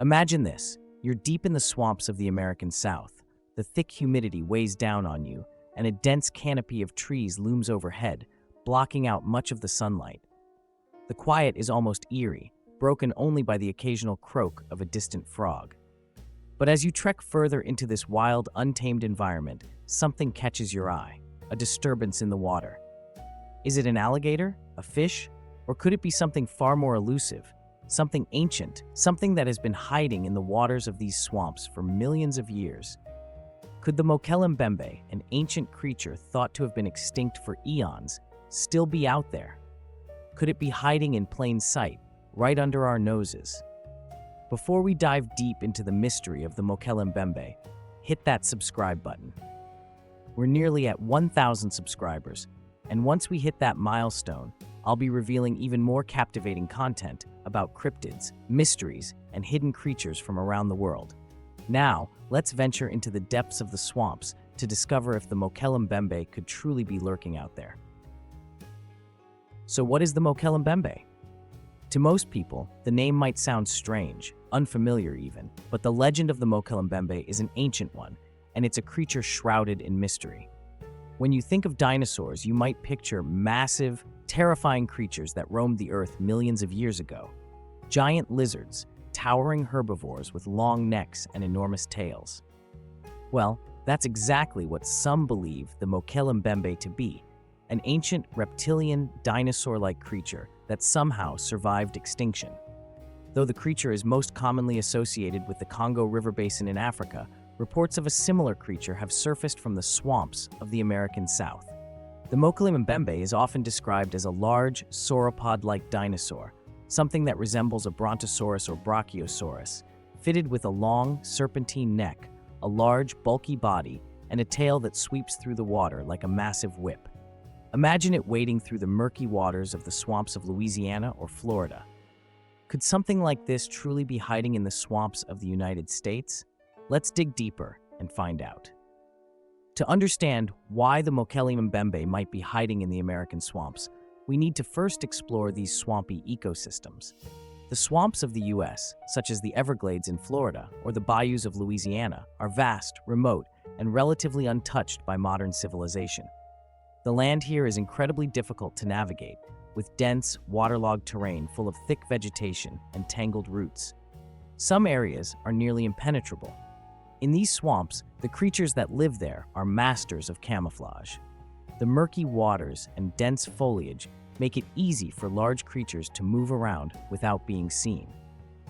Imagine this. You're deep in the swamps of the American South. The thick humidity weighs down on you, and a dense canopy of trees looms overhead, blocking out much of the sunlight. The quiet is almost eerie, broken only by the occasional croak of a distant frog. But as you trek further into this wild, untamed environment, something catches your eye, a disturbance in the water. Is it an alligator, a fish, or could it be something far more elusive, something ancient, something that has been hiding in the waters of these swamps for millions of years? Could the Mokele-Mbembe, an ancient creature thought to have been extinct for eons, still be out there? Could it be hiding in plain sight, right under our noses? Before we dive deep into the mystery of the Mokele-Mbembe, hit that subscribe button. We're nearly at 1,000 subscribers, and once we hit that milestone, I'll be revealing even more captivating content about cryptids, mysteries, and hidden creatures from around the world. Now, let's venture into the depths of the swamps to discover if the Mokele-Mbembe could truly be lurking out there. So what is the Mokele-Mbembe? To most people, the name might sound strange, unfamiliar even, but the legend of the Mokele-Mbembe is an ancient one, and it's a creature shrouded in mystery. When you think of dinosaurs, you might picture massive, terrifying creatures that roamed the earth millions of years ago. Giant lizards, towering herbivores with long necks and enormous tails. Well, that's exactly what some believe the Mokele-Mbembe to be, an ancient reptilian dinosaur-like creature that somehow survived extinction. Though the creature is most commonly associated with the Congo River Basin in Africa, reports of a similar creature have surfaced from the swamps of the American South. The Mokele-Mbembe is often described as a large, sauropod-like dinosaur, something that resembles a brontosaurus or brachiosaurus, fitted with a long, serpentine neck, a large, bulky body, and a tail that sweeps through the water like a massive whip. Imagine it wading through the murky waters of the swamps of Louisiana or Florida. Could something like this truly be hiding in the swamps of the United States? Let's dig deeper and find out. To understand why the Mokele-Mbembe might be hiding in the American swamps, we need to first explore these swampy ecosystems. The swamps of the U.S., such as the Everglades in Florida or the bayous of Louisiana, are vast, remote, and relatively untouched by modern civilization. The land here is incredibly difficult to navigate, with dense, waterlogged terrain full of thick vegetation and tangled roots. Some areas are nearly impenetrable. In these swamps, the creatures that live there are masters of camouflage. The murky waters and dense foliage make it easy for large creatures to move around without being seen.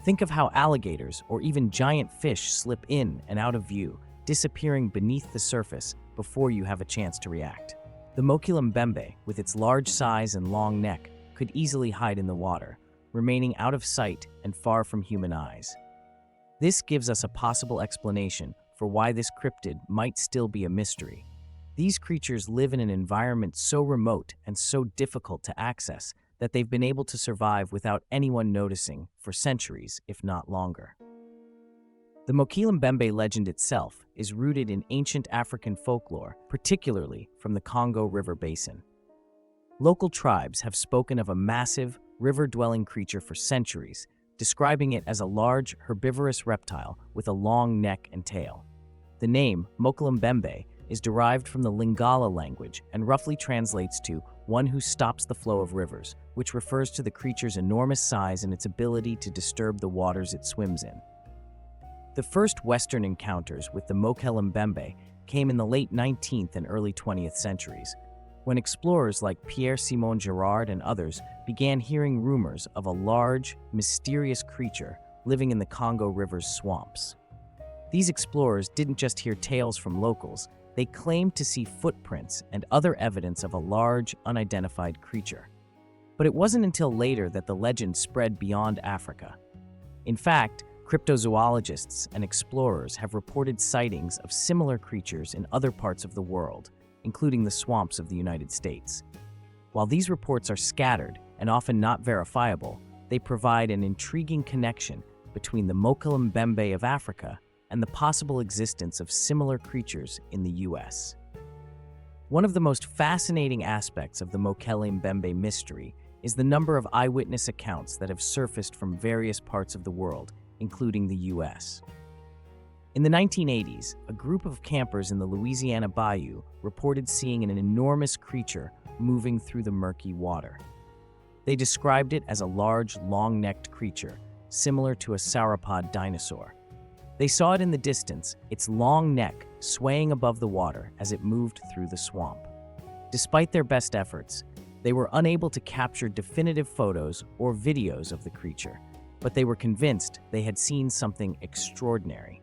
Think of how alligators or even giant fish slip in and out of view, disappearing beneath the surface before you have a chance to react. The Mokele-Mbembe, with its large size and long neck, could easily hide in the water, remaining out of sight and far from human eyes. This gives us a possible explanation for why this cryptid might still be a mystery. These creatures live in an environment so remote and so difficult to access that they've been able to survive without anyone noticing for centuries, if not longer. The Mokele-Mbembe legend itself is rooted in ancient African folklore, particularly from the Congo River Basin. Local tribes have spoken of a massive, river-dwelling creature for centuries, describing it as a large, herbivorous reptile with a long neck and tail. The name, Mokele-Mbembe, is derived from the Lingala language and roughly translates to one who stops the flow of rivers, which refers to the creature's enormous size and its ability to disturb the waters it swims in. The first Western encounters with the Mokele-Mbembe came in the late 19th and early 20th centuries, when explorers like Pierre-Simon Girard and others began hearing rumors of a large, mysterious creature living in the Congo River's swamps. These explorers didn't just hear tales from locals, they claimed to see footprints and other evidence of a large, unidentified creature. But it wasn't until later that the legend spread beyond Africa. In fact, cryptozoologists and explorers have reported sightings of similar creatures in other parts of the world, including the swamps of the United States. While these reports are scattered and often not verifiable, they provide an intriguing connection between the Mokele-Mbembe of Africa and the possible existence of similar creatures in the U.S. One of the most fascinating aspects of the Mokele-Mbembe mystery is the number of eyewitness accounts that have surfaced from various parts of the world, including the US. In the 1980s, a group of campers in the Louisiana Bayou reported seeing an enormous creature moving through the murky water. They described it as a large, long-necked creature, similar to a sauropod dinosaur. They saw it in the distance, its long neck swaying above the water as it moved through the swamp. Despite their best efforts, they were unable to capture definitive photos or videos of the creature, but they were convinced they had seen something extraordinary.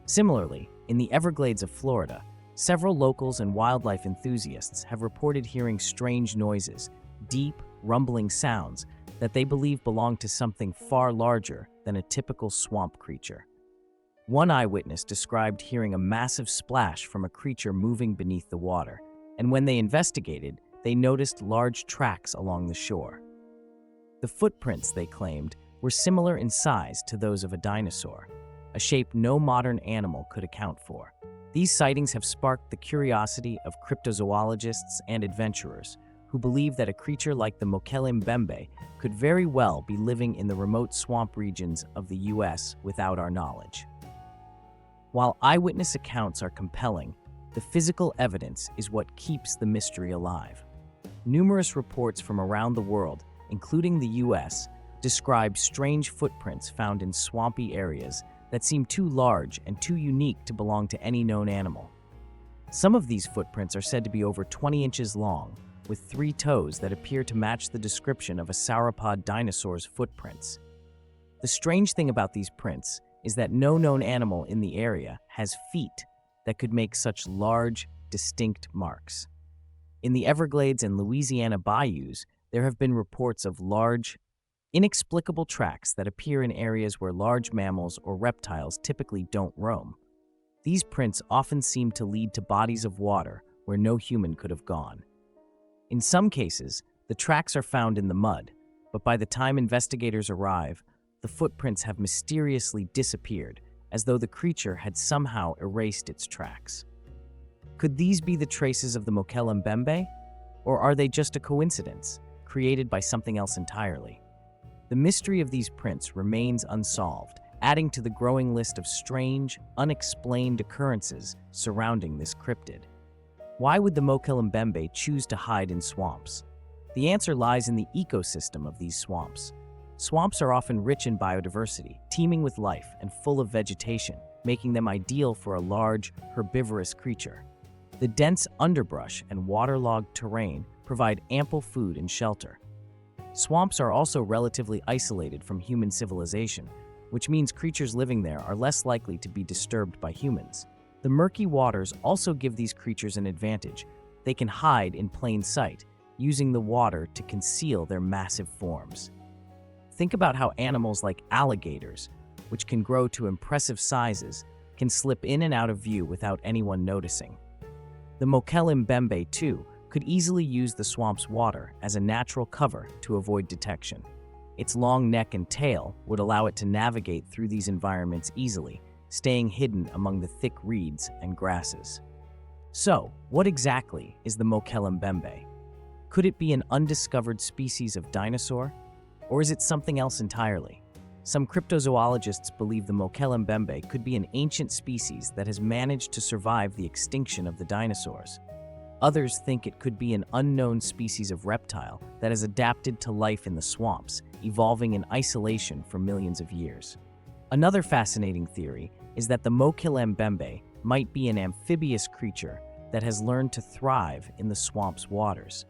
Similarly, in the Everglades of Florida, several locals and wildlife enthusiasts have reported hearing strange noises, deep, rumbling sounds that they believe belong to something far larger than a typical swamp creature. One eyewitness described hearing a massive splash from a creature moving beneath the water, and when they investigated, they noticed large tracks along the shore. The footprints, they claimed, were similar in size to those of a dinosaur, a shape no modern animal could account for. These sightings have sparked the curiosity of cryptozoologists and adventurers who believe that a creature like the Mokele-Mbembe could very well be living in the remote swamp regions of the US without our knowledge. While eyewitness accounts are compelling, the physical evidence is what keeps the mystery alive. Numerous reports from around the world, including the US, describe strange footprints found in swampy areas that seem too large and too unique to belong to any known animal. Some of these footprints are said to be over 20 inches long, with 3 toes that appear to match the description of a sauropod dinosaur's footprints. The strange thing about these prints is that no known animal in the area has feet that could make such large, distinct marks. In the Everglades and Louisiana bayous, there have been reports of large, inexplicable tracks that appear in areas where large mammals or reptiles typically don't roam. These prints often seem to lead to bodies of water where no human could have gone. In some cases, the tracks are found in the mud, but by the time investigators arrive, the footprints have mysteriously disappeared, as though the creature had somehow erased its tracks. Could these be the traces of the Mokele-Mbembe? Or are they just a coincidence, created by something else entirely? The mystery of these prints remains unsolved, adding to the growing list of strange, unexplained occurrences surrounding this cryptid. Why would the Mokele-Mbembe choose to hide in swamps? The answer lies in the ecosystem of these swamps. Swamps are often rich in biodiversity, teeming with life and full of vegetation, making them ideal for a large, herbivorous creature. The dense underbrush and waterlogged terrain provide ample food and shelter. Swamps are also relatively isolated from human civilization, which means creatures living there are less likely to be disturbed by humans. The murky waters also give these creatures an advantage. They can hide in plain sight, using the water to conceal their massive forms. Think about how animals like alligators, which can grow to impressive sizes, can slip in and out of view without anyone noticing. The Mokele-Mbembe, too, could easily use the swamp's water as a natural cover to avoid detection. Its long neck and tail would allow it to navigate through these environments easily, staying hidden among the thick reeds and grasses. So, what exactly is the Mokele-Mbembe? Could it be an undiscovered species of dinosaur? Or is it something else entirely? Some cryptozoologists believe the Mokele-Mbembe could be an ancient species that has managed to survive the extinction of the dinosaurs. Others think it could be an unknown species of reptile that has adapted to life in the swamps, evolving in isolation for millions of years. Another fascinating theory is that the Mokele-Mbembe might be an amphibious creature that has learned to thrive in the swamp's waters.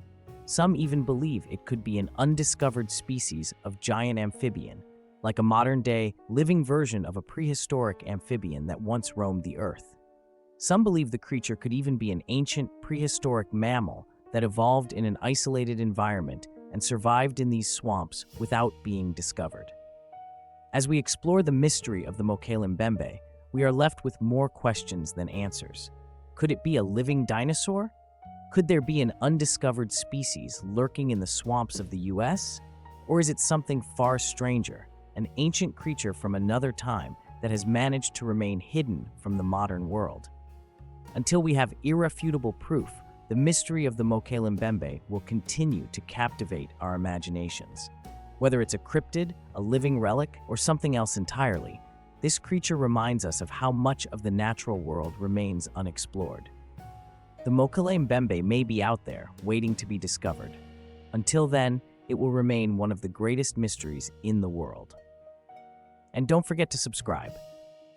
Some even believe it could be an undiscovered species of giant amphibian, like a modern-day, living version of a prehistoric amphibian that once roamed the earth. Some believe the creature could even be an ancient, prehistoric mammal that evolved in an isolated environment and survived in these swamps without being discovered. As we explore the mystery of the Mokele-Mbembe, we are left with more questions than answers. Could it be a living dinosaur? Could there be an undiscovered species lurking in the swamps of the US? Or is it something far stranger, an ancient creature from another time that has managed to remain hidden from the modern world? Until we have irrefutable proof, the mystery of the Mokele-Mbembe will continue to captivate our imaginations. Whether it's a cryptid, a living relic, or something else entirely, This creature reminds us of how much of the natural world remains unexplored. The Mokele-Mbembe may be out there, waiting to be discovered. Until then, it will remain one of the greatest mysteries in the world. And don't forget to subscribe.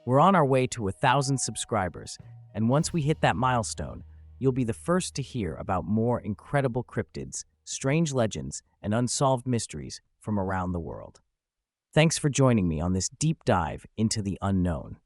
We're on our way to 1,000 subscribers, and once we hit that milestone, you'll be the first to hear about more incredible cryptids, strange legends, and unsolved mysteries from around the world. Thanks for joining me on this deep dive into the unknown.